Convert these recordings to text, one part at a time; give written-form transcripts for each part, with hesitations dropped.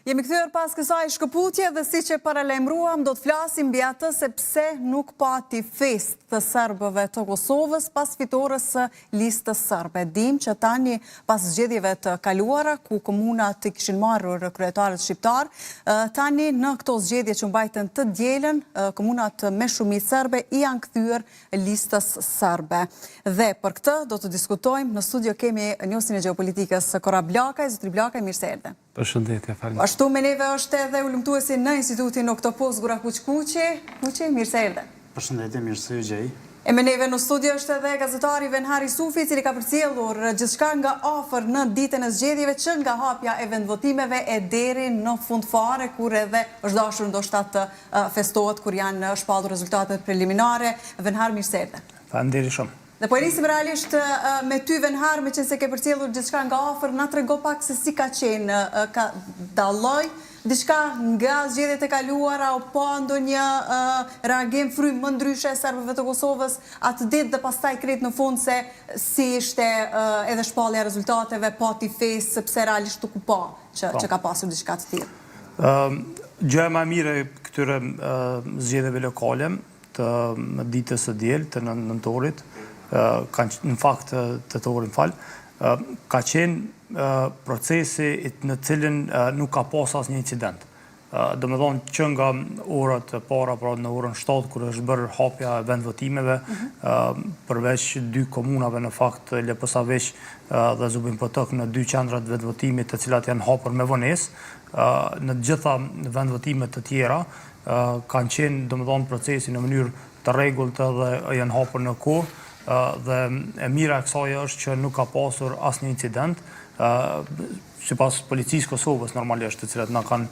Jemi kthyer pas kësaj shkëputje dhe siç e paralajmëruam do të flasim mbi atë se pse nuk pati fest të serbëve të Kosovës pas fitores së listës serbe. Dim që tani pas zgjedhjeve të kaluara ku komunat i kishin marrur kryetarët shqiptar, tani në këto zgjedhje që mbajtën të dielën, komunat me shumicë serbe i janë kthyer listës serbe. Dhe për këtë do të diskutojmë. Në studio kemi njohësin e gjeopolitikës Kora Blakaj. Zotri Blakaj, mirë se erdhe. Përshëndetje, falim. Ashtu me neve është edhe ulëmtuesi në institutin Oktopos Gura Kuqi, mirë se erdhe. Përshëndetje, mirë se ju gjej. E me neve në studio është edhe gazetari Venhari Sufi, cili ka përcjellur gjithçka nga afër në ditën e zgjedhjeve, që nga hapja e vendvotimeve e deri në fund fare, kur edhe është dashur ndoshta të festohet kur janë shpallur rezultatet preliminare. Venhar, mirë se erdhe. Faleminderit shumë. Dhe po e nisim realisht me ty, Venhar, me qenë se ke përcjellur gjithçka nga afër, na trego pak se si ka qenë, ka dalloj diçka nga zgjedhjet e kaluara, apo ndonjë reagim frymë më ndryshe e serbëve të Kosovës atë ditë dhe pastaj krejt në fund se si ishte edhe shpallja e rezultateve, pati festë, sepse realisht nuk u pa që ka pasur diçka të tillë. Gjëja më e mirë e këtyre zgjedhjeve lokale të ditës së diel, të nëntorit, në fakt të torin ka qenë procesi në cilin nuk ka pas asnjë incident. Do me thonë që nga orët e para, pra në orën 7, kur është bërë hapja e vendvotimeve, përveç 2 komunave në fakt, Lepësaveq dhe Zubin Potok, në 2 qendrat vendvotimit të cilat janë hapur me vonesë, në gjitha vendvotimet të tjera kanë qenë, do me thonë, procesi në mënyrë të rregullt dhe janë hapur në kohë. Dhe e mira e kësaj është që nuk ka pasur asnjë incident, sipas policisë Kosovës normalisht, të cilat na kanë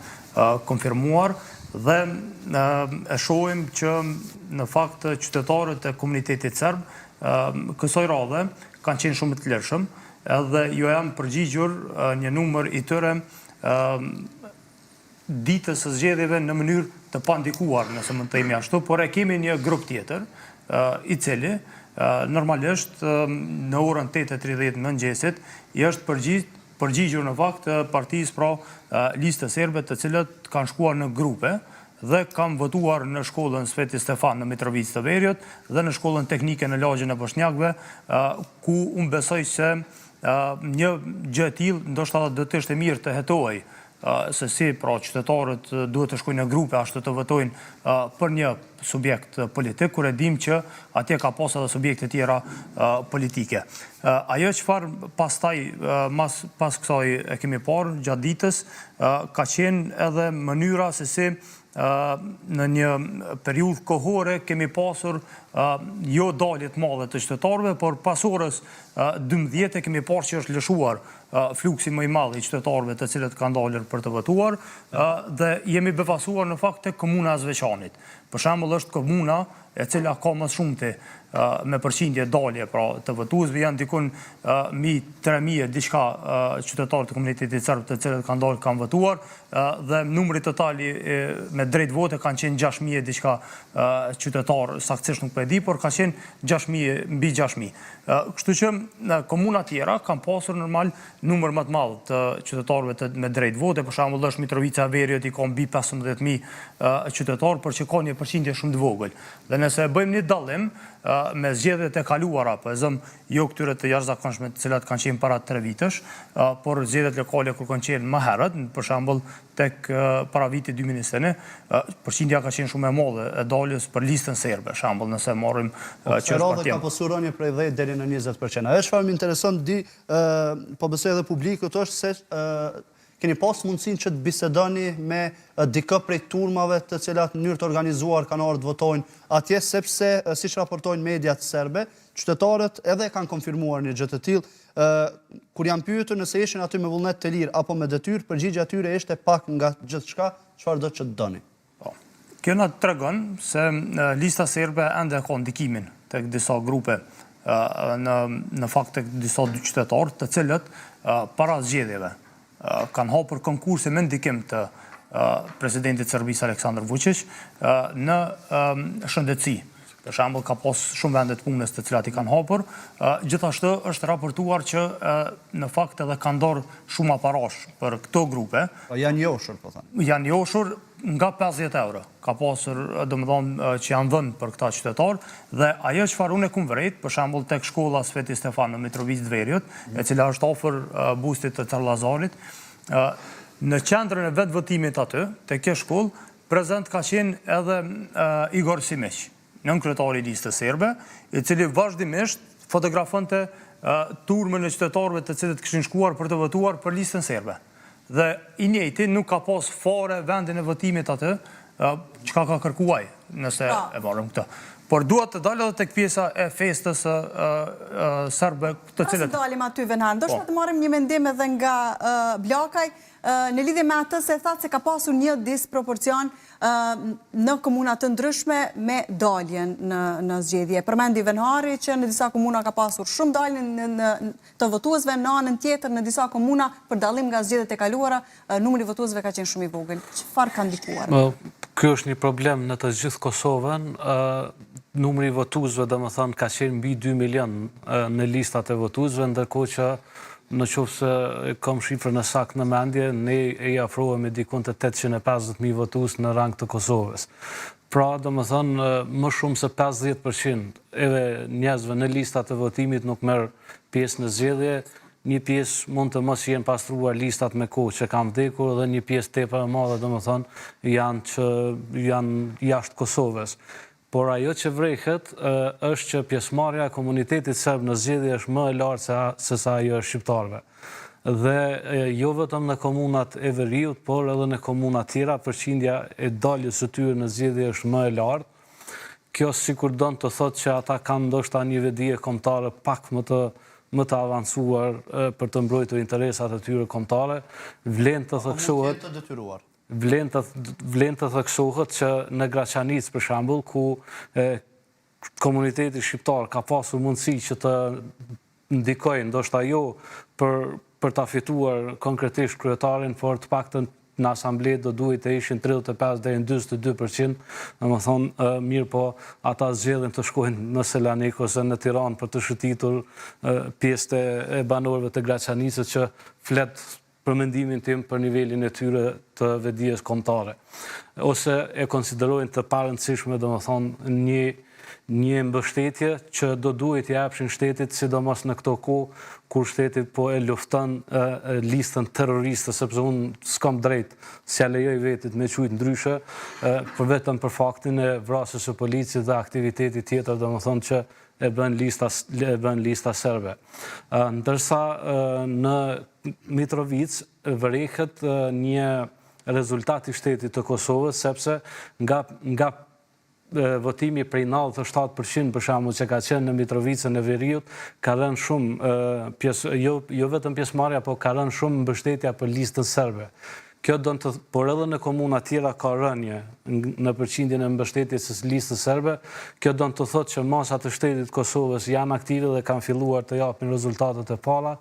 konfirmuar, dhe e shohim që në fakt qytetarët e komunitetit serb kësaj radhe kanë qenë shumë të lirshëm, edhe ju janë përgjigjur një numër i tyre ditës së zgjedhjeve në mënyrë të pandikuar, nëse mund të themi ashtu, por e kemi një grup tjetër i cili normalisht në orën 8:30 në mëngjesit i është përgjigjur në fakt partisë pra listës serbe, të cilët kanë shkuar në grupe dhe kanë votuar në shkollën Sveti Stefan në Mitrovicë të Veriut dhe në shkollën teknike në lagjën e Boshnjakëve, ku unë besoj se një gjë e tillë ndoshta do të ishte mirë të hetohej, se si pra qytetarët duhet të shkojnë në grupe ashtu të votojnë për një subjekt politik, kur e dim që atje ka pas edhe subjekte tjera politike. Ajo çfarë pastaj pas kësaj e kemi parë gjatë ditës, ka qenë edhe mënyra se si në një periudhë kohore kemi pasur jo dalje të madhe të qytetarëve, por pas orës 12 kemi parë që është lëshuar fluksi më i madh i qytetarëve të cilët kanë dalur për të votuar, dhe jemi befasuar në fakt tek komuna e Zveçanit. Për shembull, është komuna e cila ka më shumëti me përqindje dalje pra të votuesve, janë dikun 3.000 diçka qytetarë të komunitetit serb të cilët kanë dalë kanë votuar, dhe numri totali me drejt vote kanë qenë 6.000 diçka qytetarë, saktësisht nuk po e di, por kanë qenë 6.000 mbi 6.000. Kështu që në komuna tjera kanë pasur normal numër më të madh të qytetarëve me drejt vote, për shembull është Mitrovica e Veriut, i ka mbi 15.000 qytetarë, por që ka një përqindje shumë të vogël. Dhe nëse bëjmë një dallim me zgjedhjet e kaluara, po e zëm jo këtyre të jashtëzakonshme të cilat kanë qenë para 3 vitësh, por zgjedhjet lokale kur kanë qenë më herët, për shembull tek para vitit 2021, përqindja ka qenë shumë e madhe e daljes për listën serbe, për shembull, nëse marrim që është partia. Ka pasur rënje prej 10 deri në 20%. Ajo çfarë më intereson po besoj edhe publikut është se keni pas mundësinë që të bisedoni me dikë prej turmave të cilat në mënyrë të organizuar kanë ardhur të votojnë atje, sepse siç raportojnë mediat serbe, qytetarët edhe kanë konfirmuar një gjë të tillë. Kur janë pyetur nëse ishin aty me vullnet të lirë apo me detyrë, përgjigjja e tyre ishte pak nga gjithçka, çfarë do të doni. Kjo na tregon se lista serbe ende ka ndikimin tek disa grupe, në fakt tek disa qytetarë të cilët para zgjedhjeve kanë hapur konkurse me ndikim të presidentit Serbisë Aleksandar Vučić në shëndetësi. Për shembull, ka pas shumë vende të punës të cilat i kanë hapur. Gjithashtu është raportuar që në fakt edhe kanë dorë shumë aparash për këto grupe. Janë njohur, po thënë. Janë njohur nga 50 euro. Ka pasur, domethënë, që janë dhënë për këta qytetarë dhe ajo çfarë unë kam vërejt, për shembull tek shkolla Sveti Stefan në Mitrovic Dverjut, e cila është afër bustit të Terllazarit, në qendrën e vetvotimit aty, tek kjo shkollë, prezent ka qenë edhe Igor Simić, nën kryetari i listës serbe, i cili vazhdimisht fotografonte turmën e qytetarëve të cilët kishin shkuar për të votuar për listën serbe. Dhe i njëjti nuk ka pas fare vendin e votimit atë, çka ka kërkuaj, nëse e marrëm këtë. Por duhet të dalë edhe tek pjesa e festës serbe, të cilët... Pas dalim aty Venhan, do shta të marrim një mendim edhe nga Blakaj, në lidhje me atë se thatë se ka pasur një disproporcion në komunat të ndryshme me daljen në zgjedhje. Përmendi Venhari që në disa komuna ka pasur shumë daljen të votuesve, në anën tjetër në disa komuna për dallim nga zgjedhjet e kaluara, numri votuesve ka qenë shumë i vogël. Çfarë ka ndikuar? Ky është një problem në të gjithë Kosovën. Numri votuesve, domethënë, ka qenë mbi 2 milion në listat e votuesve, ndërkohë që në qoftë se kam shifrën e saktë në mendje, ne e afrohemi dikun të 850.000 votues në rang të Kosovës. Pra, domethënë, më shumë se 50% edhe njerëzve në listat e votimit nuk merr pjesë në zgjedhje. Një pjesë mund të mos jenë pastruar listat me kohë që kanë vdekur dhe një pjesë tepër e madhe, domethënë, janë jashtë Kosovës. Por ajo që vrehet është që pjesëmarrja e komunitetit serb në zgjedhje është më e lartë se sa ajo është shqiptarëve. Dhe jo vetëm në komunat e Veriut, por edhe në komunat tjera, përqindja e daljes së tyre në zgjedhje është më e lartë. Kjo sikur don të thotë që ata kanë ndoshta një vedije kombëtare pak më të avancuar për të mbrojtur interesat e tyre kombëtare. Vlen të theksohet të detyruar. Vlen të theksohet që në Graçanic, për shembull, ku komuniteti shqiptar ka pasur mundësi që të ndikojë, ndoshta jo për ta fituar konkretisht kryetarin, por të paktën në asamblet do duhet të ishin 35 deri në 42%, domethënë mirë po ata zgjedhin të shkojnë në Selanik ose në Tiranë për të shëtitur pjesët e banorëve të Graçanicës që flet për mendimin tim për nivelin e tyre të vedijes kombëtare. Ose e konsiderojnë të parëndësishme, domethënë, një mbështetje që do duhet t'i japshin shtetit, sidomos në këto kohë kur shteti po e lufton listën terroriste, sepse unë s'kam drejt s'ja lejoj vetit me quajt ndryshe, vetëm për faktin e vrasjes së policit dhe aktiviteti tjetër, domethënë që e bën lista serbe. Ndërsa në Mitrovic vërehet një rezultat i shtetit të Kosovës, sepse nga votimi prej 97% për shembull që ka qenë në Mitrovicën e Veriut, ka rënë shumë jo vetëm pjesëmarrja, por ka rënë shumë mbështetja për listën serbe. Kjo do të, por edhe në komuna tjera ka rënje në përqindjen e mbështetjes së listës serbe. Kjo do të thotë që masat e shtetit Kosovës janë aktive dhe kanë filluar të japin rezultatet e para,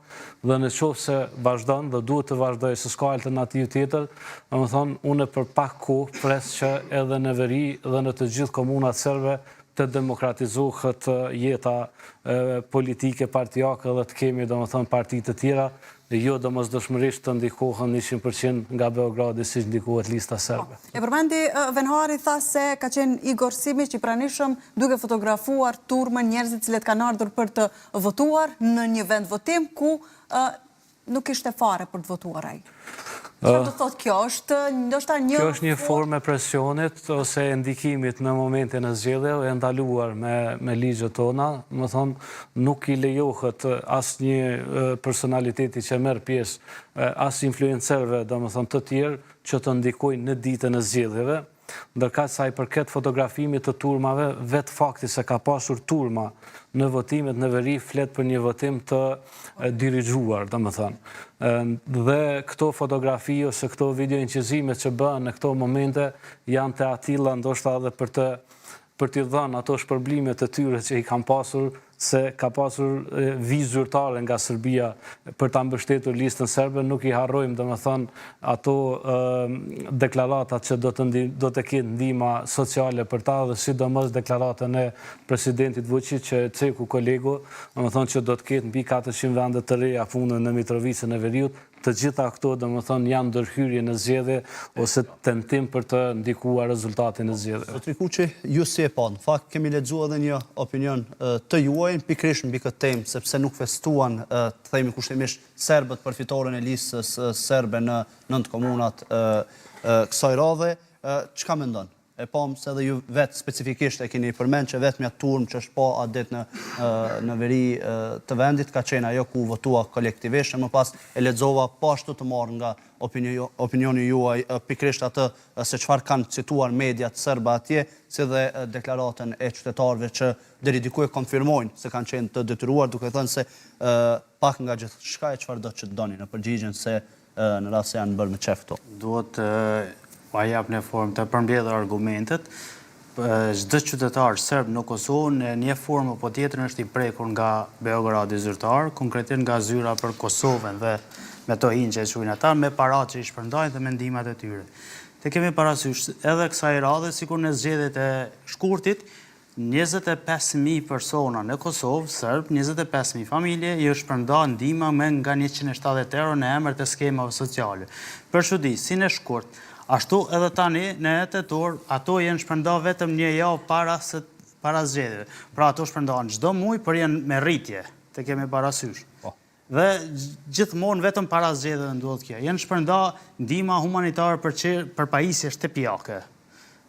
dhe në qoftë se vazhdon dhe duhet të vazhdojë, se s'ka alternativë tjetër, domethënë unë për pak kohë pres që edhe në Veri dhe në të gjithë komunat serbe të demokratizohet jeta politike partijake dhe të kemi domethënë parti të tjera, jo domosdoshmërisht të ndikohen 100% nga Beogradi siç ndikohet lista serbe. E përmendi Venhari tha se ka qenë Igor Simić i pranishëm duke fotografuar turmën njerëzit cilët kanë ardhur për të votuar në një vend votim ku nuk ishte fare për të votuar ai. Çfarë do thotë kjo? Është ndoshta Kjo është një formë e presionit ose e ndikimit në momentin e zgjedhjeve e ndaluar me ligjet tona, më thonë nuk i lejohet asnjë personaliteti që merr pjesë, as influencerëve, domethënë të tjerë që të ndikojnë në ditën e zgjedhjeve. Ndërkaq sa i përket fotografimit të turmave, vetë fakti se ka pasur turma në votimet në Veri flet për një votim të dirigjuar, domethënë. Dhe këto fotografi ose këto video inqizimet që bëhen në këto momente janë të atilla ndoshta edhe për t'i dhënë ato shpërblimet e tyre që i kanë pasur, se ka pasur vizë zyrtare nga Serbia për ta mbështetur listën serbe, nuk i harrojmë domethënë ato deklaratat që do të ketë ndihma sociale për ta dhe sidomos deklaratën e presidentit Vučić që ceku kolegu, domethënë që do të ketë mbi 400 vende të reja fundën në Mitrovicën e Veriut. Të gjitha këto domethënë janë ndërhyrje në zgjedhje ose tentim për të ndikuar rezultatin e zgjedhjeve. Zotri Kuçi, ju si e pa, në fakt kemi lexuar edhe një opinion të juaj pikërisht mbi këtë temë, sepse nuk festuan, të themi kushtimisht, serbët për fitoren e listës serbe në 9 komunat kësaj radhe. Çka mendon? E pam se edhe ju vetë specifikisht e keni përmend që vetmja turm që është pa adet në veri të vendit ka qenë ajo ku votua kolektivisht, më pas e lexova ashtu të marrë nga opinioni juaj pikërisht atë se çfarë kanë cituar mediat serbe atje, si dhe deklaratën e qytetarëve që deri diku e konfirmojnë se kanë qenë të detyruar, duke thënë se pak nga gjithçka e çfarë do të doni në përgjigjen se në rast se janë bërë me çef këto. Duhet pa jap në formë të përmbledhur argumentet. Çdo qytetar serb në Kosovë në një formë apo tjetrën është i prekur nga Beogradi zyrtar, konkretisht nga zyra për Kosovën dhe me to hinxhe që quajnë ata, me paratë që i shpërndajnë dhe me ndihmat e tyre. Te kemi parasysh edhe kësaj radhe, sikur në zgjedhjet e shkurtit, 25.000 persona në Kosovë, serb, 25.000 familje, i është shpërnda ndihma me nga 170 euro në emër të skemave sociale. Për çudi, si në shkurt, ashtu edhe tani në tetor, ato janë shpërnda vetëm një javë para zgjedhjeve. Pra ato shpërndahen çdo muaj, por janë me rritje, të kemi parasysh. Dhe gjithmonë vetëm para zgjedhjeve ndodh kjo. Janë shpërnda ndihma humanitare për pajisje shtëpiake.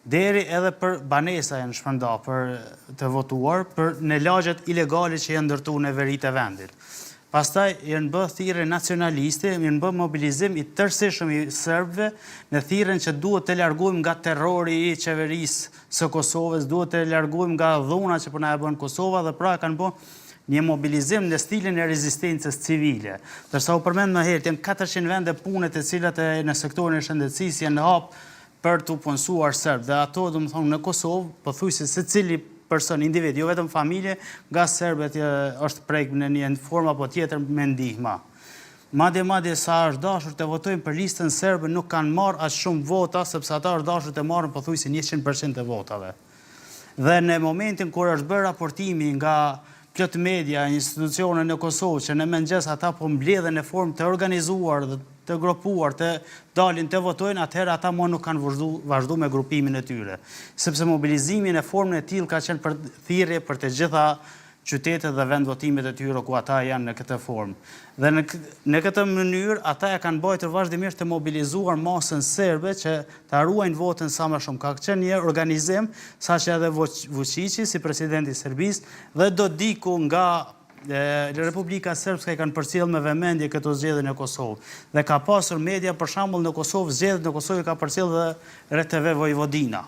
Deri edhe për banesa janë shpërnda për të votuar për në lagjet ilegale që janë ndërtuar në veritë e vendit. Pastaj janë bë thirrje nacionaliste, janë bë mobilizim i tërësishëm i serbëve në thirrjen që duhet të largohemi nga terrori i qeverisë së Kosovës, duhet të largohemi nga dhuna që po na e bën Kosova dhe pra kanë bën një mobilizim në stilin e rezistencës civile. Ndërsa u përmend më herët, janë 400 vende pune të cilat në sektorin e shëndetësisë janë hap për të punësuar serbë dhe ato domethënë në Kosovë pothuajse secili person, individ, jo vetëm familje, nga serbët është prek në një formë apo tjetër me ndihma. Madje sa është dashur të votojnë për listën serbe nuk kanë marrë as shumë vota, sepse ata është dashur të marrën pothuajse 100% e votave. Dhe në momentin kur është bërë raportimi nga plot media, institucione në Kosovë, që në mëngjes ata po mbledhen në formë të organizuar dhe të grupuar, të dalin të votojnë, atëherë ata nuk kanë vazhdu me grupimin e tyre. Sepse mobilizimi në formën e tillë ka qenë për thirrje për të gjitha qytetet dhe vend votimet e tyre ku ata janë në këtë formë. Dhe në këtë mënyrë ata e kanë bërë vazhdimisht të mobilizuar masën serbe që ta ruajnë votën sa më shumë. Ka qenë një organizim saqë edhe Vučići si presidenti i Serbisë dhe Dodiku nga Republika Srpska i kanë përcjellë me vëmendje këto zgjedhje në Kosovë. Dhe ka pasur media për shembull në Kosovë, zgjedhjet në Kosovë ka përcjellë dhe RTV Vojvodina.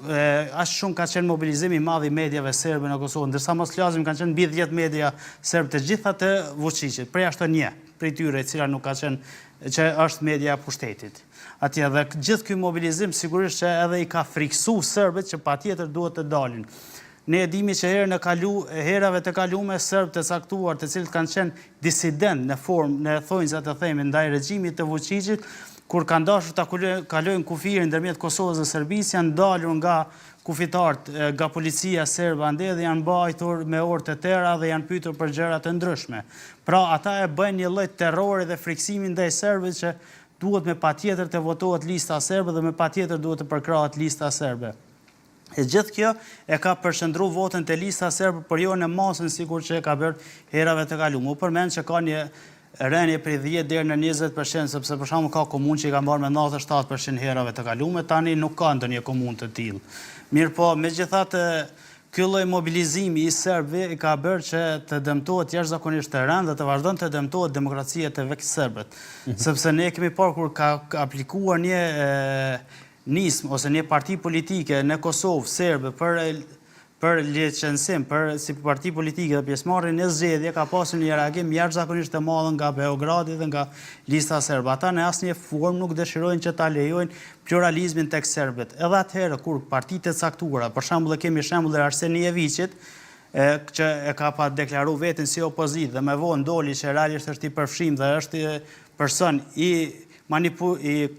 Aq shumë ka qenë mobilizimi i madh i mediave serbe në Kosovë, ndërsa mos flasim kanë qenë mbi 10 media serbe të gjitha të Vučićit, për jashtë një prej tyre e cila nuk ka qenë që është media e pushtetit. Atje dhe gjithë ky mobilizim sigurisht që edhe i ka friksuar serbët që patjetër duhet të dalin. Ne e dimi që herave të kalume serbë të caktuar të cilët kanë qenë disident në formë, në thonjza të themi ndaj regjimit të Vučićit, kur kanë dashur ta kalojnë kufirin ndërmjet Kosovës dhe Serbisë, janë dalur nga kufitarët, nga policia serbe ande dhe janë mbajtur me orë të tëra dhe janë pyetur për gjëra të ndryshme. Pra ata e bëjnë një lloj terrori dhe friksimi ndaj serbëve që duhet me patjetër të votohet lista serbe dhe me patjetër duhet të përkrahet lista serbe. E gjithë kjo e ka përshëndru votën të lista serbe, por jo në masën sikur që e ka bërë herave të kalume. U përmend që ka një rënje prej 10 deri në 20%, sepse për shembull ka komunë që i kanë marrë me 97% herave të kalume, tani nuk ka ndonjë komunë të tillë. Mirë po, megjithatë, ky lloj mobilizimi i serbëve i ka bërë që të dëmtohet jashtëzakonisht të rënd dhe të vazhdon të dëmtohet demokracia të vetë serbët. Sepse ne kemi parë kur ka aplikuar një nismë ose një parti politike në Kosovë serbe për licencim, si parti politike dhe pjesëmarrje në zgjedhje, ka pasur një reagim jashtëzakonisht të madh nga Beogradi dhe nga lista serbe. Ata në asnjë formë nuk dëshirojnë që ta lejojnë pluralizmin tek serbët. Edhe atëherë kur partitë e caktuara, për shembull kemi shembull e Arsenijevićit, që e ka pa deklaru vetin si opozit dhe me vonë doli që realisht është i përfshim dhe është person i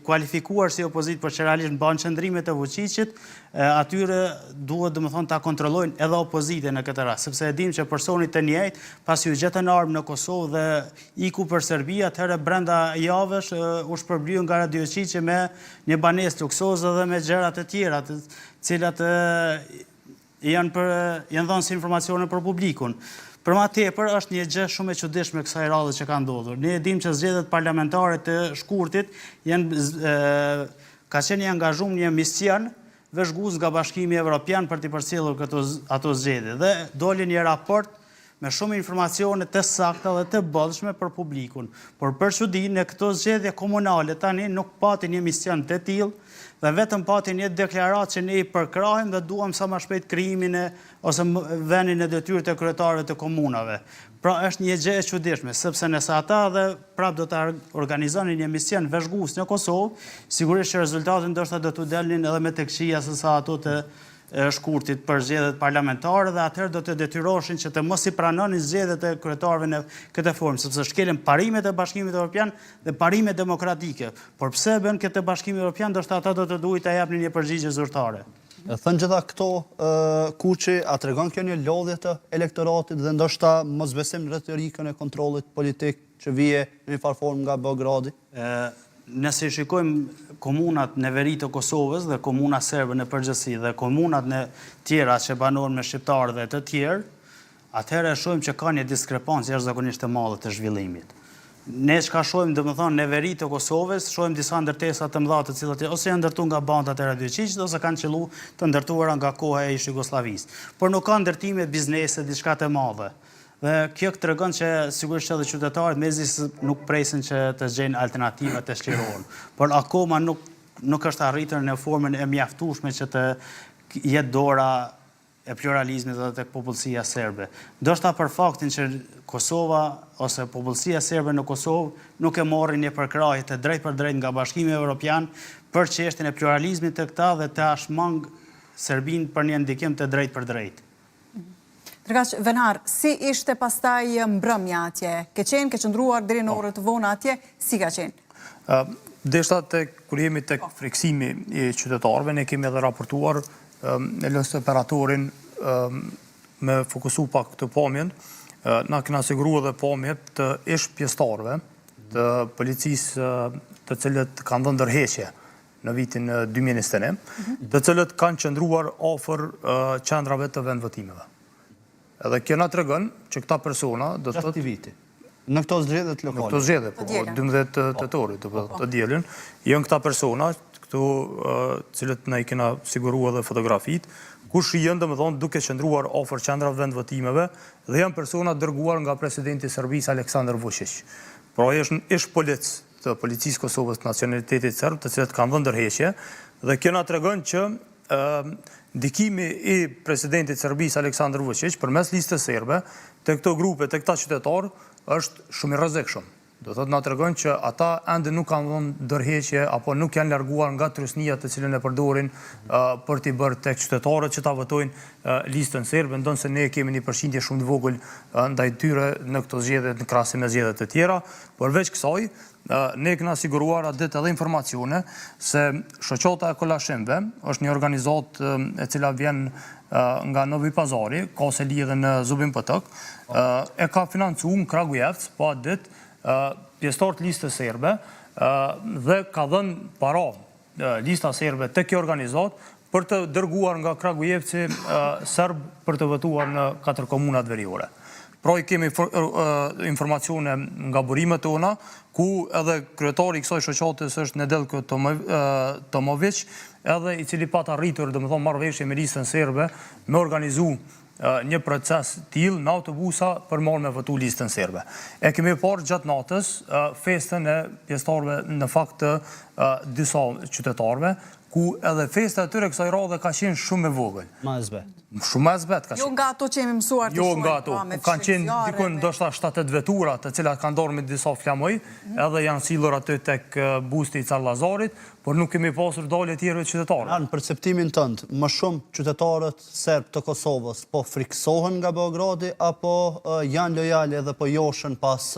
kualifikuar si opozit, për që realisht në banë qëndrimet e Vučićit, atyre duhet ta kontrollojnë edhe opozite në këtë rast, sepse e dim që personit të njëjtë, pasi u gjetën armë në Kosovë dhe iku për Serbia, atëherë brenda javësh u shpërblyen nga Radio Vučić me një banesë luksozë dhe me gjëra të tjera, të cilat janë dhënë si informacione për publikun. Për ma tepër, është një gjë shumë e çuditshme kësaj radhe që ka ndodhur. Ne e dim që zgjedhjet parlamentare të shkurtit ka qenë i angazhuar një mision vëzhgues nga Bashkimi Evropian për të përcjellur ato zgjedhje dhe doli një raport me shumë informacione të sakta dhe të bollshme për publikun. Por për çudi në këto zgjedhje komunale tani nuk pati një mision të tillë dhe vetëm pati një deklaratë që ne i përkrahim dhe duam sa më shpejt krijimin ose vënien e detyrë të kryetarëve të komunave. Pra është një gjë e çuditshme, sepse nëse ata dhe prap do të organizonin një mision vëzhgues në Kosovë, sigurisht që rezultatet ndoshta do të dalnin edhe me tekshia se sa ato të shkurtit për zgjedhjet parlamentare dhe atëherë do të detyroheshin që të mos i pranonin zgjedhjet e kryetarëve në këtë formë, sepse shkelen parimet e Bashkimit Evropian dhe parimet demokratike. Por pse bën këtë Bashkimi Evropian, ndoshta ata do të duhet ta japnin një përgjigje zyrtare. Thënë gjitha këto kuçi, a tregon kjo një lodhje të elektoratit dhe ndoshta mosbesim në retorikën e kontrollit politik që vije në një farë formë nga Beogradi? Nëse shikojmë komunat në veri të Kosovës dhe komuna serbe në përgjithësi dhe komunat në tjera që banohen me shqiptarë dhe të tjerë, atëherë shohim që ka një diskrepancë jashtëzakonisht të madhe të zhvillimit. Ne çka shohim, domethënë në veri të Kosovës, shohim disa ndërtesa të mëdha të cilat ose janë ndërtuar nga bandat e Radio Vučićit ose kanë qelluar të ndërtuara nga koha e Jugosllavisë. Por nuk ka ndërtime biznese diçka të madhe. Dhe kjo tregon që sigurisht edhe qytetarët mezis nuk presin që të gjejnë alternativa të shlirohen. Por akoma nuk është arritur në formën e mjaftueshme që të jetë dora e pluralizmit edhe tek popullsia serbe. Ndoshta për faktin që Kosova ose popullsia serbe në Kosovë nuk e morri një përkrahje të drejtë për drejtë nga Bashkimi Evropian për çështjen e pluralizmit të këta dhe të ashmang Serbinë për një ndikim të drejtë për drejtë. Tërkaq, Venar, si ishte pastaj mbrëmja atje? Ke qëndruar deri në orët vona atje, si ka qenë? Deshta kur jemi tek friksimi i qytetarëve, ne kemi edhe raportuar në lësë operatorin me fokusu pak të pamjen, na kena sigurua dhe pamjet të ish pjestarëve të policisë të cilët kanë dhënë ndërheqje në vitin 2021, të cilët kanë qëndruar afër qendrave të vendvotimeve. Edhe kjo na tregon që këta persona do të thotë viti. Në këto zgjedhje lokale. Në këto zgjedhje, po 12 tetorit të dielën, janë këta persona, këto cilët na i kena siguruar dhe fotografit, ku shihen domethënë duke qëndruar afër qendrave vendvotimeve dhe janë persona dërguar nga presidenti i Serbisë Aleksandar Vučić. Pra ish polic të policisë Kosovës të nacionalitetit serb, të cilët kanë dhënë ndërheqje dhe kjo na tregon që ndikimi i presidentit Serbisë Aleksandar Vučić përmes listës serbe të këto grupe, të këta qytetarë është shumë i rrezikshëm. Do thotë na tregon që ata ende nuk kanë dhënë ndërheqje apo nuk janë larguar nga trysnia të cilën e përdorin për t'i bërë tek qytetarët që ta votojnë listën serbe, ndonse ne kemi një përqindje shumë të vogël ndaj tyre në këto zgjedhje në krahasim me zgjedhjet të tjera, por veç kësaj ne kena siguruar atë edhe informacione se Shoqata e Kollashimve është një organizatë e cila vjen nga Novi Pazari, ka se lidhe në Zubin Potok, e ka financuar në Kragujevc pa ditë pjesëtarët listës serbe dhe ka dhënë para lista serbe të kjo organizat për të dërguar nga Kragujevci serb për të votuar në 4 komunat veriore. Pra i kemi informacione nga burimet tona, ku edhe kryetari i kësaj shoqatës është Nedeljko Tomović, edhe i cili pat arritur domethënë marrëveshje me listën serbe me organizu një proces tillë në autobusa për marrë me votu listën serbe. E kemi parë gjatë natës festën e pjesëtarëve në fakt të disa qytetarëve, ku edhe festa atyre kësaj radhe ka qenë shumë e vogël. Ma e zbe. Shumë e zbet ka qenë. Jo nga ato që jemi mësuar të Jo shohim, nga ato, me kanë qenë fshirëzare, dikun ndoshta 7-8 vetura të cilat kanë dorë me disa flamoj, edhe janë sillur aty tek busti i Car Lazarit, por nuk kemi pasur dalje tjerëve qytetarë. Në perceptimin tënd, më shumë qytetarët serb të Kosovës po friksohen nga Beogradi apo janë lojale edhe po joshën pas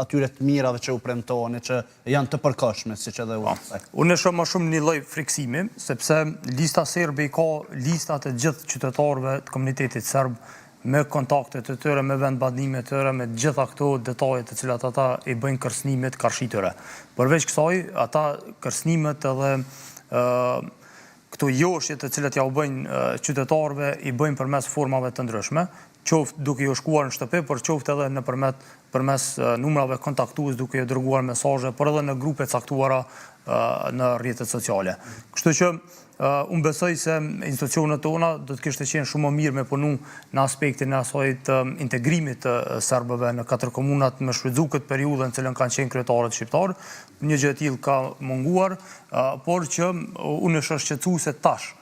atyre të mirave që u premtoheni, që janë të përkohshme, siç edhe u thaj. Unë shoh më shumë një lloj friksimi, sepse lista serbe i ka listat e gjithë qytetarëve të komunitetit serb me kontaktet e tyre, me vendbadime të tyre, me gjitha këto detajet të cilat ata i bëjnë kërcënimet karshitëre. Përveç kësaj, ata kërcënimet edhe këto joshje të cilat ja u bëjnë qytetarëve i bëjnë përmes formave të ndryshme, qoftë duke ju shkuar në shtëpi, por qoftë edhe përmes numrave kontaktues duke ju dërguar mesazhe, por edhe në grupe caktuara në rrjetet sociale. Kështu që unë besoj se institucionet tona do të kishte qenë shumë më mirë me punu në aspektin e asajt integrimit të serbëve në 4 komunat, me shfrytzu këtë periudhën cilën kanë qenë kryetarët shqiptarë. Një gjë e tillë ka munguar, por që unë është shqetësuese tash,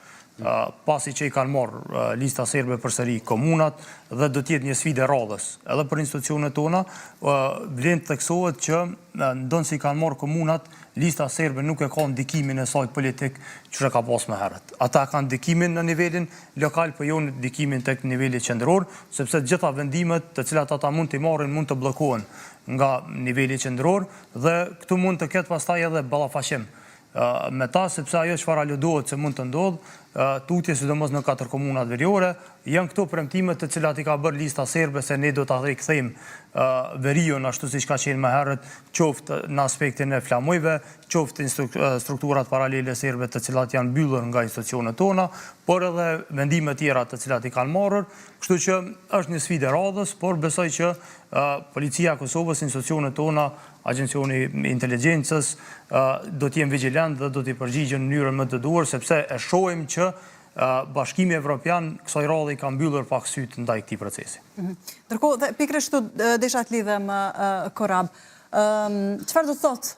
pasi që i kanë marrë lista serbe përsëri komunat dhe do t'jetë një sfidë e radhës. Edhe për institucionet tona, vlen të theksohet që ndonë si kanë marrë komunat, lista serbe nuk e ka ndikimin e saj politik që ka pas më herët. Ata kanë ndikimin në nivelin lokal, për jo në ndikimin tek niveli qendror, sepse gjitha vendimet të cilat ata mund t'i marrin mund të bllokohen nga niveli qendror dhe këtu mund të ketë pastaj edhe ballafaqim me ta, sepse ajo çfarë aludohet se mund të ndodhë, tutje sidomos në 4 komunat veriore, janë këto premtimet të cilat i ka bërë lista serbe se ne do ta rikthejmë veriun ashtu siç ka qenë më herët, qoftë në aspektin e flamujve, qoftë strukturat paralele serbe të cilat janë mbyllur nga institucionet tona, por edhe vendime tjera të cilat i kanë marrur. Kështu që është një sfidë e radhës, por besoj që Policia e Kosovës, institucionet tona, Agjencioni i Inteligjencës do t'jenë vigjilant dhe do t'i përgjigjen në mënyrën më të duhur, sepse e shohim që Bashkimi Evropian kësaj radhe i ka mbyllur pak sytë ndaj këtij procesi. Ndërkohë, dhe pikërisht këtu desha të lidhem Korab. Çfarë do të thotë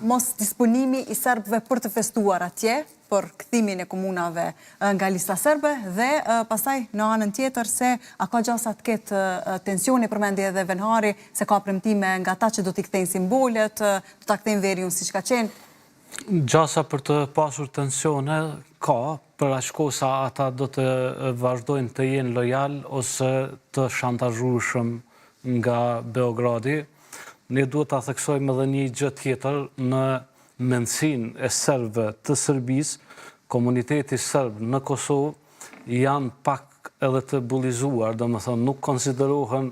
mos disponimi i serbëve për të festuar atje, për kthimin e komunave nga lista serbe dhe pastaj në anën tjetër se a ka gjasa të ketë tensioni, përmendi edhe Venhari se ka premtime nga ata që do t'i kthejnë simbolet, do t'a kthejnë veriun siç ka qenë. Gjasa për të pasur tensione ka, për aq kohë sa ata do të vazhdojnë të jenë lojal ose të shantazhueshëm nga Beogradi. Ne duhet ta theksojmë edhe një gjë tjetër në mendsinë e serbëve të Serbisë, komuniteti serb në Kosovë janë pak edhe të bullizuar, domethënë nuk konsiderohen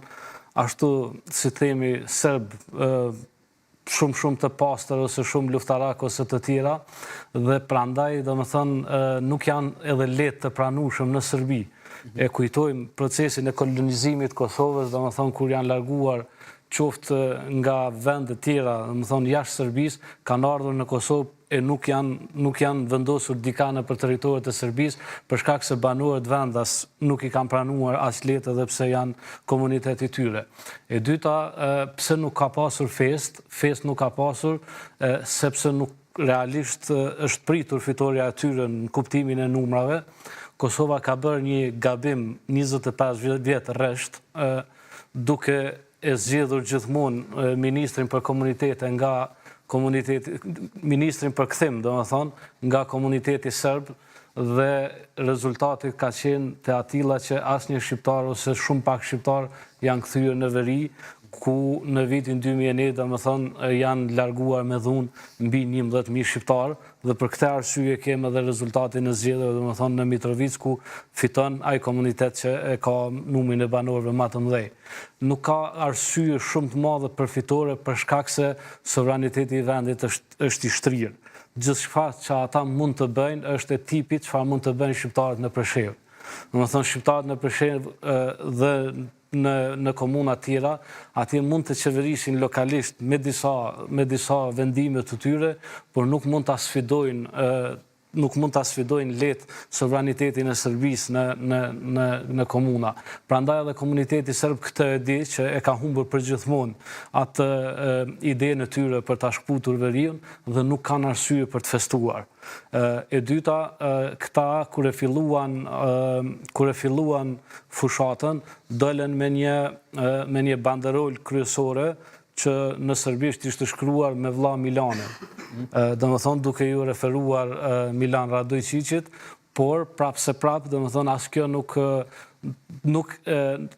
ashtu si themi serb shumë të pastër ose shumë luftarak ose të tjera dhe prandaj domethënë nuk janë edhe lehtë të pranueshëm në Serbi. E kujtojmë procesin e kolonizimit të Kosovës, domethënë kur janë larguar qoftë nga vende tjera, domethënë jashtë Serbisë, kanë ardhur në Kosovë e nuk janë vendosur dika nëpër territoret e Serbisë për shkak se banorët vendas nuk i kanë pranuar as lehtë edhe pse janë komuniteti i tyre. E dyta, pse nuk ka pasur fest nuk ka pasur sepse nuk realisht është pritur fitoria e tyre në kuptimin e numrave. Kosova ka bërë një gabim 25 vjet rresht duke e zgjedhur gjithmonë ministrin për komunitete nga ministrin për kthim, domethënë, nga komuniteti serb dhe rezultati ka qenë te atilla që asnjë shqiptar ose shumë pak shqiptar janë kthyer në veri, ku në vitin 2001, domethënë, janë larguar me dhunë mbi 11.000 shqiptar dhe për këtë arsye kemi edhe rezultatin e zgjedhjeve, domethënë në Mitrovic ku fiton ai komunitet që e ka numrin e banorëve më të mëdhenj. Nuk ka arsye shumë të madhe për fitore për shkak se sovraniteti i vendit është i shtrirë. Gjithçka që ata mund të bëjnë është e tipit çfarë mund të bëjnë shqiptarët në Preshevë. Domethënë shqiptarët në Preshevë dhe në komuna tjera, atje mund të qeverisin lokalisht me disa vendime të tyre, por nuk mund të sfidojnë nuk mund të sfidojnë letë sovranitetin e Serbisë në komuna. Prandaj edhe komuniteti serb këtë e di që e ka humbur përgjithmonë atë idenë e tyre për ta shkputur veriun dhe nuk kanë arsye për të festuar. E dyta, këta kur e filluan fushatën, dolën me një banderol kryesore që në serbisht ishte shkruar me vlla Milane. Dhe më thonë duke ju referuar Milan Radojčićit, por prapë se prapë, dhe më thonë asë kjo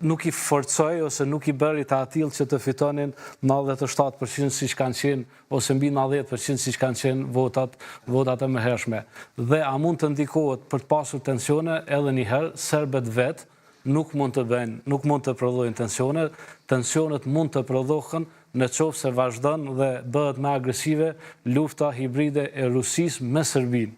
nuk i forcoj ose nuk i bëri të atil që të fitonin 97% si që kanë qenë, ose mbi 90% si që kanë qenë votat e mëhershme. Dhe a mund të ndikohet për të pasur tensione edhe njëherë, serbet vetë nuk mund të bëjnë, nuk mund të prodhojnë tensionet mund të prodhohen në qoftë se vazhdon dhe bëhet më agresive lufta hibride e Rusisë me Serbinë.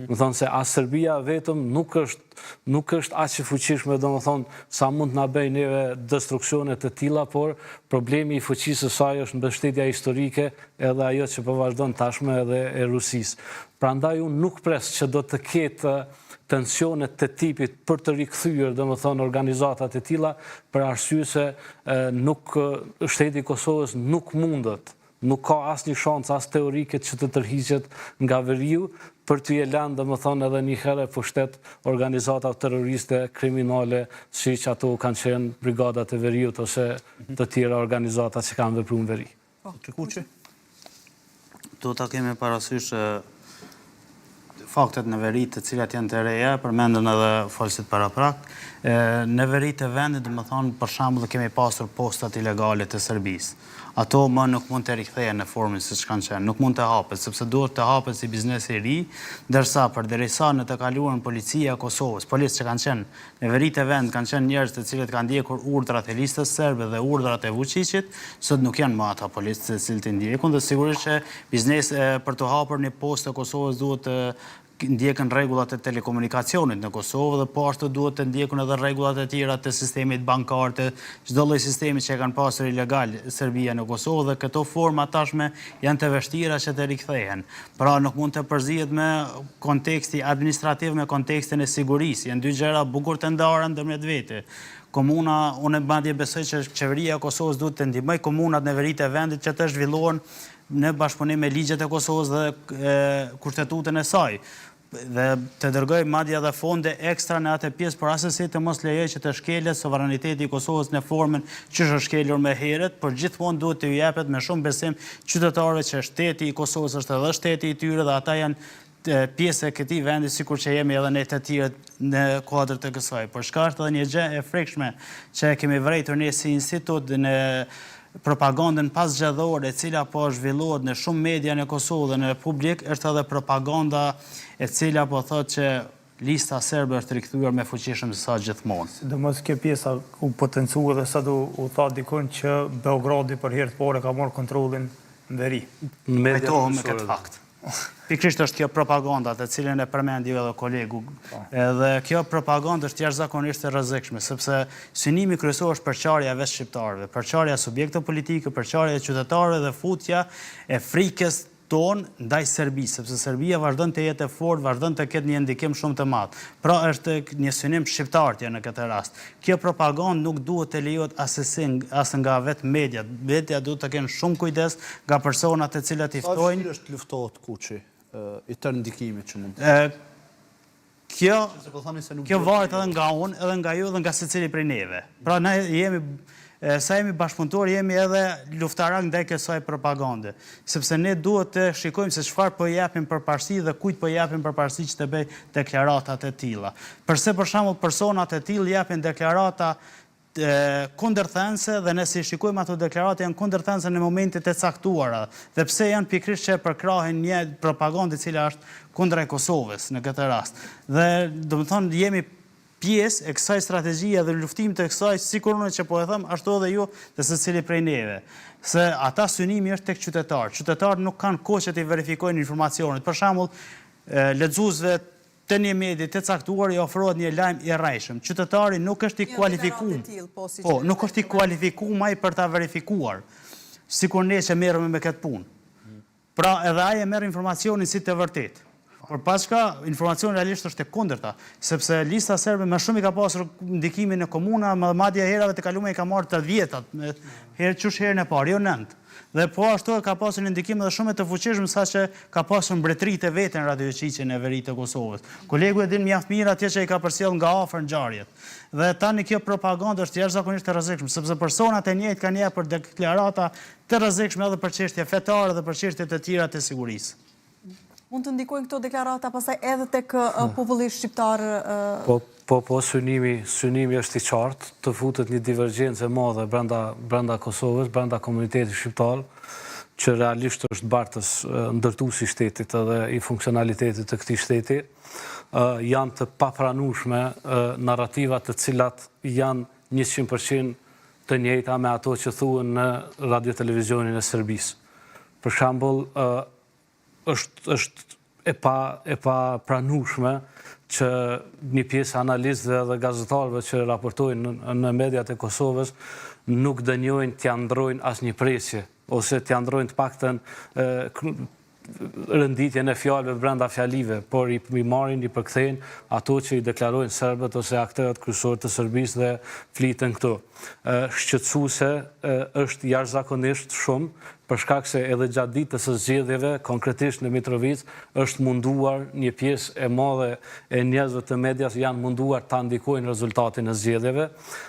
Më thonë se as Serbia vetëm nuk është aq e fuqishme, do më thonë sa mund na bëjë neve destruksione të tilla, por problemi i fuqisë së saj është mbështetja historike edhe ajo që po vazhdon tashmë edhe e Rusisë. Prandaj unë nuk pres që do të ketë tensionet të tipit për të rikthyer, do më thonë, organizatat e tilla, për arsye se shteti i Kosovës nuk mundet, nuk ka asnjë shans as teorike që të tërhiqet nga veriu për të lënë, do më thonë, edhe një herë pushtet organizata terroriste kriminale, siç ato kanë qenë brigadat e veriut ose të tjera organizata që kanë vepruar në veri. Do ta kemi parasysh faktet në veri të cilat janë të reja, përmendën edhe folësit paraprak. Në veri të vendit, dhe më thonë, për shembull kemi pasur postat ilegale të Serbisë. Ato më nuk mund të rikthehen në formën siç kanë qenë, nuk mund të hapet, sepse duhet të hapet si biznes i ri, ndërsa përderisa në të kaluarën policia e Kosovës, policë që kanë qenë në veri të vend, kanë qenë njerëz të cilët kanë ndjekur urdhrat e listës serbe dhe urdhrat e Vučićit, sot nuk janë më ata policë të cilët i ndjekun, dhe sigurisht që biznes për të hapur një postë të Kosovës duhet të ndjekën rregullat e telekomunikacionit në Kosovë dhe po ashtu duhet të ndjekën edhe rregullat e tjera të sistemit bankar, të çdo lloj sistemi që kanë pasur ilegal Serbia në Kosovë, dhe këto forma tashme janë të vështira që të rikthehen. Pra nuk mund të përzihet me konteksti administrativ me kontekstin e sigurisë. Janë dy gjëra bukur të ndara ndërmjet vete. Komuna, unë madje besoj që qeveria e Kosovës duhet të ndihmojë komunat në veri të vendit që të zhvillohen në bashkëpunim me ligjet e Kosovës dhe kushtetutën e saj, dhe të dërgoj madje edhe fonde ekstra në atë pjesë, por asesi të mos lejoj që të shkelet sovraniteti i Kosovës në formën që është shkelur më herët, por gjithmonë duhet të jepet me shumë besim qytetarëve që shteti i Kosovës është edhe shteti i tyre dhe ata janë pjesë e këtij vendi, sikur që jemi edhe ne të tjerët në kuadër të kësaj. Por shka është edhe një gjë e frikshme që kemi vërejtur ne si institut në propagandën pasgjedhore e cila po zhvillohet në shumë media në Kosovë dhe në publik, është edhe propaganda e cila po thotë që lista serbe është rikthyer me fuqishëm se sa gjithmonë. Sidomos kjo pjesa u potencua dhe sa u tha dikon që Beogradi për herë të parë ka marrë kontrollin në veri. Pajtohem me këtë fakt. Pikrisht është kjo propaganda të cilën e përmendi edhe kolegu. Dhe kjo propagandë është jashtëzakonisht e rrezikshme, sepse synimi kryesor është përçarja vetë shqiptarëve, përçarja subjekte politike, përçarja e qytetarëve dhe futja e frikës tonë ndaj Serbisë, sepse Serbia vazhdon të jetë e fortë, vazhdon të ketë një ndikim shumë të madh. Pra është një synim shqiptartje në këtë rast. Kjo propagandë nuk duhet të lejohet as nga vetë mediat. Media duhet të kenë shumë kujdes nga personat të cilat i ftojnë. Sa është luftohet Kuçi i tërë ndikimit që mund të Kjo varet edhe nga unë, edhe nga ju, edhe nga secili prej neve. Pra ne sa jemi bashkëpunëtor, jemi edhe luftarak ndaj kësaj propagande, sepse ne duhet të shikojmë se çfarë po japim përparësi dhe kujt po japim përparësi që të bëj deklaratat e tilla. Përse për shembull personat e tillë japin deklarata kundërthense dhe nëse i shikojmë ato deklarate janë kundërthense në momentet e caktuara. Dhe pse janë pikërisht që përkrahin një propagandë e cila është kundra e Kosovës në këtë rast. Dhe domethënë jemi pjesë e kësaj strategjie dhe luftimit të kësaj, sikur unë që po e them, ashtu edhe ju dhe secili prej neve. Se ata synimi është tek qytetarë. Qytetarët nuk kanë kohë që të verifikojnë informacionet. Për shembull, lexuesve të një medie të caktuar i ofrohet një lajm i rrejshëm. Qytetari nuk është i kualifikuar. Po, nuk është i kualifikuar më për ta verifikuar. Sikur ne që merremi me këtë punë. Pra edhe ai merr informacionin si të vërtetë. Por paska, informacion realisht është e kundërta, sepse lista serbe më shumë i ka pasur ndikimin në komuna, madje herave të kaluara i ka marrë të 10-at, herën e parë, jo 9. Dhe po ashtu ka pasur ndikim edhe shumë të fuqishëm saqë ka pasur mbretëritë e veten radioqyqjen e Veritë të Kosovës. Kolegu e din mjaft mirë atje që i ka përcjell nga afër ngjarjet. Dhe tani kjo propagandë është jashtëzakonisht e rrezikshme, sepse personat e njëjtë kanë për deklarata të rrezikshme edhe për çështje fetare dhe për çështje të tjera të sigurisë. Mund të ndikojnë këto deklarata pastaj edhe tek populli shqiptar? Po, synimi është i qartë, të futet një divergjencë e madhe brenda Kosovës, brenda komunitetit shqiptar, që realisht është bartës ndërtuesi i shtetit edhe i funksionalitetit të këtij shteti. Janë të papranueshme narrativat të cilat janë 100% të njëjta me ato që thuhen në radio-televizionin e Serbisë. Për shembull, është e pa pranueshme që një pjesë analistëve dhe gazetarëve që raportojnë në mediat e Kosovës nuk dënjojnë t'ia ndrojnë asnjë presje, ose t'ia ndrojnë të paktën rënditjen e fjalëve brenda fjalive, por i marrin, i përkthejnë ato që i deklarojnë serbët ose aktorët kryesorë të Serbisë dhe fliten këto. Shqetësuese është jashtëzakonisht shumë, për shkak se edhe gjatë ditës së zgjedhjeve, konkretisht në Mitrovic, është munduar një pjesë e madhe e njerëzve të medias janë munduar ta ndikojnë rezultatin e zgjedhjeve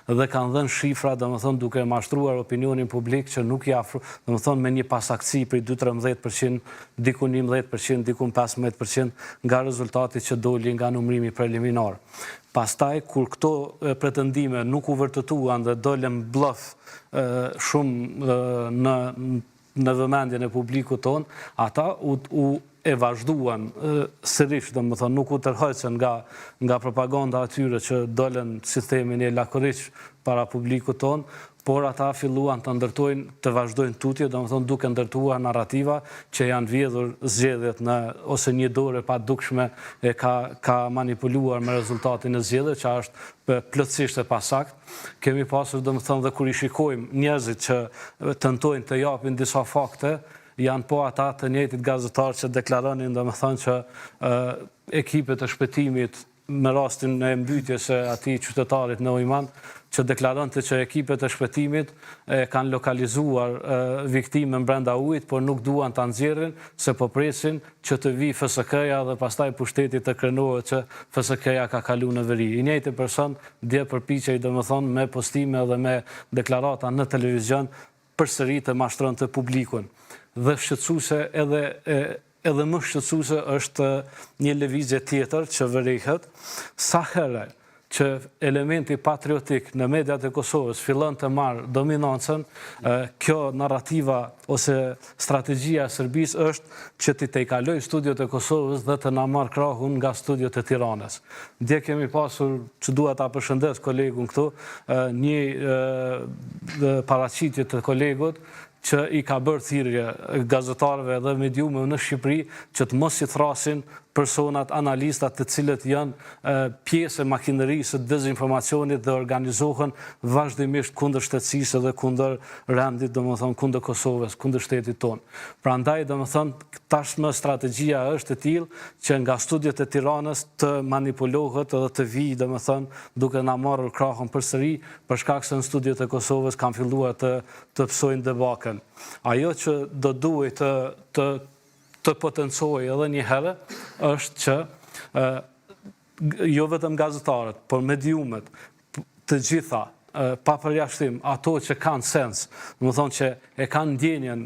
dhe kanë dhënë shifra, domethënë duke mashtruar opinionin publik që nuk i domethënë me një pasaktësi prej 2-13%, dikun 11%, dikun 15% nga rezultati që doli nga numrimi preliminar. Pastaj, kur këto pretendime nuk u vërtetuan dhe dolën bluff shumë në vëmendjen e publikut ton, ata e vazhduan sërish, domethënë nuk u tërheqën nga propaganda atyre që dolën si themi një lakuriç para publikut ton, por ata filluan të vazhdojnë tutje, domethënë duke ndërtuar narrativa që janë vjedhur zgjedhjet ose një dorë e padukshme e ka manipuluar me rezultatin e zgjedhjeve, që është plotësisht e pasakt. Kemi pasur domethënë dhe kur i shikojmë njerëzit që tentojnë të japin disa fakte, janë po ata të njëjtit gazetarë që deklaronin domethënë që ekipet e shpëtimit me rastin e mbytjes së atij qytetarit në Ujman, që deklaronte që ekipet e shpëtimit kanë lokalizuar viktimën brenda ujit, por nuk duan ta nxjerrin se po presin që të vi FSK-ja dhe pastaj pushteti të krenohet që FSK-ja ka kaluar në veri. I njëjti person dje përpiqej domethënë me postime dhe me deklarata në televizion përsëri të mashtronte publikun. Dhe shqetësuese edhe më shqetësuese është një lëvizje tjetër që vërehet sa herë që elementi patriotik në mediat e Kosovës fillon të marrë dominancën, kjo narrativa ose strategjia e Serbisë është që të tejkaloj studiot e Kosovës dhe të na marrë krahun nga studiot e Tiranës. Dje kemi pasur, që dua ta përshëndes kolegun këtu, një paraqitje të kolegut që i ka bërë thirrje gazetarëve dhe mediumëve në Shqipëri që të mos i thrasin personat, analistat të cilët janë pjesë e makinerisë së dezinformacionit dhe organizohen vazhdimisht kundër shtetësisë dhe kundër rendit, domethënë kundër Kosovës, kundër shtetit tonë. Prandaj, domethënë, tashmë strategjia është e tillë që nga studiet e Tiranës të manipulohet edhe të vijë, domethënë, duke na marrur krahun përsëri, për shkak se në studiet e Kosovës kanë filluar të psojnë debakën. Ajo që do duhet të potencojë edhe një herë është që jo vetëm gazetarët, por mediumet, të gjitha, pa përjashtim, ato që kanë sens, domethënë që e kanë ndjenjen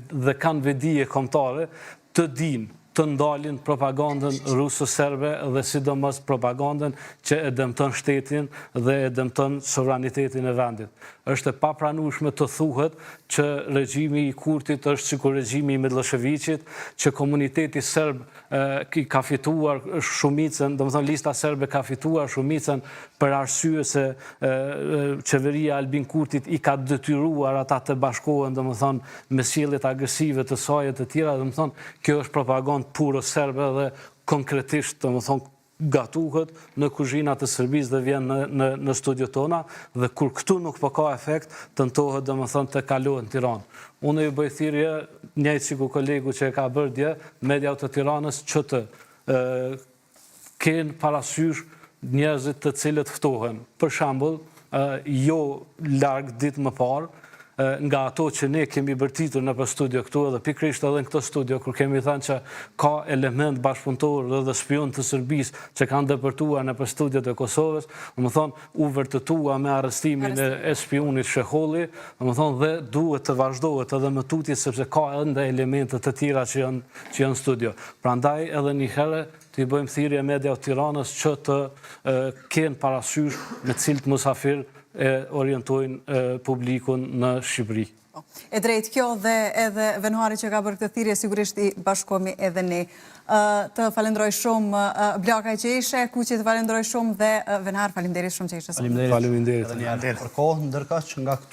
dhe kanë vedije kombëtare, të dinë të ndalin propagandën ruso-serbe dhe sidomos propagandën që e dëmton shtetin dhe e dëmton sovranitetin e vendit. Është e papranueshme të thuhet që regjimi i Kurtit është sikur regjimi i Miloševićit, që komuniteti serb ka fituar shumicën, domethënë lista serbe ka fituar shumicën për arsye se qeveria Albin Kurtit i ka detyruar ata të bashkohen, domethënë me sjelljet agresive të saj e të tjera, domethënë kjo është propagandë puro serbe dhe konkretisht, domethënë, gatuhet në kuzhinat e Serbisë dhe vjen në studiot tona dhe kur këtu nuk po ka efekt, tentohet domethënë të kalohet në Tiranë. Unë ju bëj thirrje, njëjtë sikur kolegu që e ka bërë dje, mediat të Tiranës që të kenë parasysh njerëzit të cilët ftohen. Për shembull, jo larg ditë më parë, nga ato që ne kemi bërtitur në për studio këtu edhe pikrisht edhe në këto studio, kur kemi thënë që ka element bashkëpunëtor dhe spion të Serbisë që kanë depërtuar në për studiot e Kosovës, më thonë, u vërtetua me arrestimin e spionit Sheholli, më thonë, dhe duhet të vazhdohet edhe më tutje, sepse ka ende elementet të tjera që janë studio. Prandaj edhe një herë të i bëjmë thirrje media të Tiranës që të kenë parasysh me cilët musafir e orientojnë publikun në Shqipëri. E drejt kjo dhe edhe Venhari që ka bërë këtë thirrje, sigurisht i bashkohemi edhe ne. Të falenderoj shumë Blaka që ishe, Kuqi të falenderoj shumë dhe Venhar, faleminderit shumë që ishe. Faleminderit. Edhe një herë për kohë, ndërkaq nga këtu